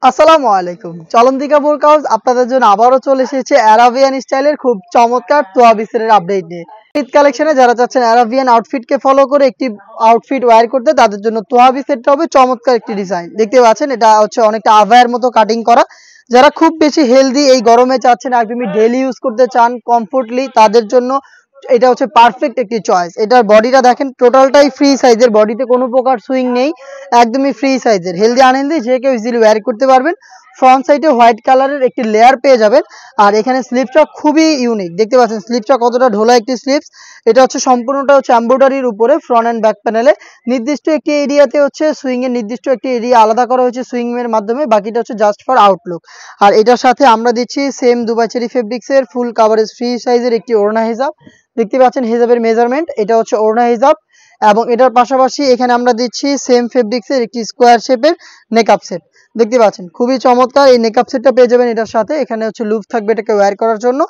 আসসালামু আলাইকুম। চলন্তিকা বুরকা হাউস আপনাদের জন্য আবারও চলে এসেছে অ্যারাবিয়ান স্টাইলের খুব চমৎকার তোয়াবি সেটের আপডেট নিয়ে। ঈদ কালেকশনে যারা চাচ্ছেন অ্যারাবিয়ান আউটফিটকে ফলো করে একটি আউটফিট ওয়্যার করতে তাদের জন্য তোয়াবি সেটটা হবে চমৎকার একটি ডিজাইন। দেখতে পাচ্ছেন এটা হচ্ছে অনেকটা আভায়ার মতো কাটিং করা। যারা খুব বেশি হেলদি এই গরমে চাচ্ছেন একদমই ডেইলি ইউজ করতে চান কমফোর্টলি তাদের জন্য এটা হচ্ছে পারফেক্ট একটি চয়েস। এটার বডিটা দেখেন টোটালটাই ফ্রি সাইজের, বডিতে কোনো প্রকার সুইং নেই, একদমই ফ্রি সাইজের। হেলদি আনহেলদি যে কেউ ইজিলি ওয়্যার করতে পারবেন। ফ্রন্ট সাইডে হোয়াইট কালারের একটি লেয়ার পেয়ে যাবেন। আর এখানে স্লিপসটা খুবই ইউনিক, দেখতে পাচ্ছেন স্লিপসটা কতটা ঢোলা একটি স্লিপস। এটা হচ্ছে সম্পূর্ণটা হচ্ছে এমব্রয়ডারির উপরে ফ্রন্ট অ্যান্ড ব্যাক প্যানেলে নির্দিষ্ট একটি এরিয়াতে হচ্ছে সুইং এর নির্দিষ্ট একটি এরিয়া আলাদা করা হয়েছে সুইং এর মাধ্যমে, বাকিটা হচ্ছে জাস্ট ফর আউটলুক। আর এটার সাথে আমরা দিচ্ছি সেম দুবাই চেরি ফেব্রিক্সের ফুল কাভারেজ ফ্রি সাইজের একটি ওড়না হিজাব। দেখতে পাচ্ছেন হিজাবের মেজারমেন্ট, এটা হচ্ছে ওড়না হিজাব। এবং এটার পাশাপাশি এখানে আমরা দিচ্ছি সেম ফেব্রিক্সের একটি স্কোয়ার শেপের নেকআপ সেট। দেখতে পাচ্ছেন খুবই চমৎকার এই নেকআপ সেটটা পেয়ে যাবেন এটার সাথে। এখানে হচ্ছে লুপ থাকবে এটাকে ওয়্যার করার জন্য।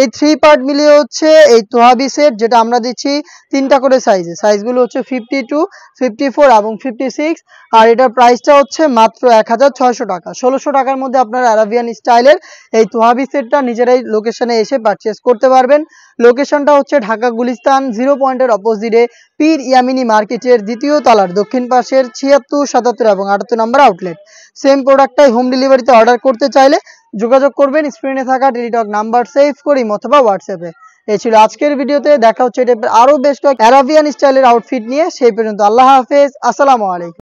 এই 3 পার্ট মিলিয়ে হচ্ছে এই তোহাবি সেট, যেটা আমরা দিচ্ছি 3টা করে সাইজে। সাইজগুলো হচ্ছে 52, 54 এবং 56। আর এটার প্রাইসটা হচ্ছে মাত্র 1600 টাকা। 1600 টাকার মধ্যে আপনারা অ্যারাবিয়ান স্টাইলের এই তোহাবি সেটটা নিজেরাই লোকেশনে এসে পারচেস করতে পারবেন। লোকেশনটা হচ্ছে ঢাকা গুলিস্তান 0 পয়েন্টের অপোজিটে পীর ইয়ামিনী মার্কেটের 2য় তলার দক্ষিণ পাশের 76, 77 এবং 78 নম্বর আউটলেট। সেম প্রোডাক্টটাই হোম ডেলিভারিতে অর্ডার করতে চাইলে যোগাযোগ করবেন স্ক্রিনে থাকা টেলিটক নাম্বার সেভ করি অথবা হোয়াটসঅ্যাপে। এই ছিল আজকের ভিডিওতে, দেখা হচ্ছে এটা আরো বেশ কয়েক অ্যারাবিয়ান স্টাইলের আউটফিট নিয়ে। সেই পর্যন্ত আল্লাহ হাফেজ, আসসালামু আলাইকুম।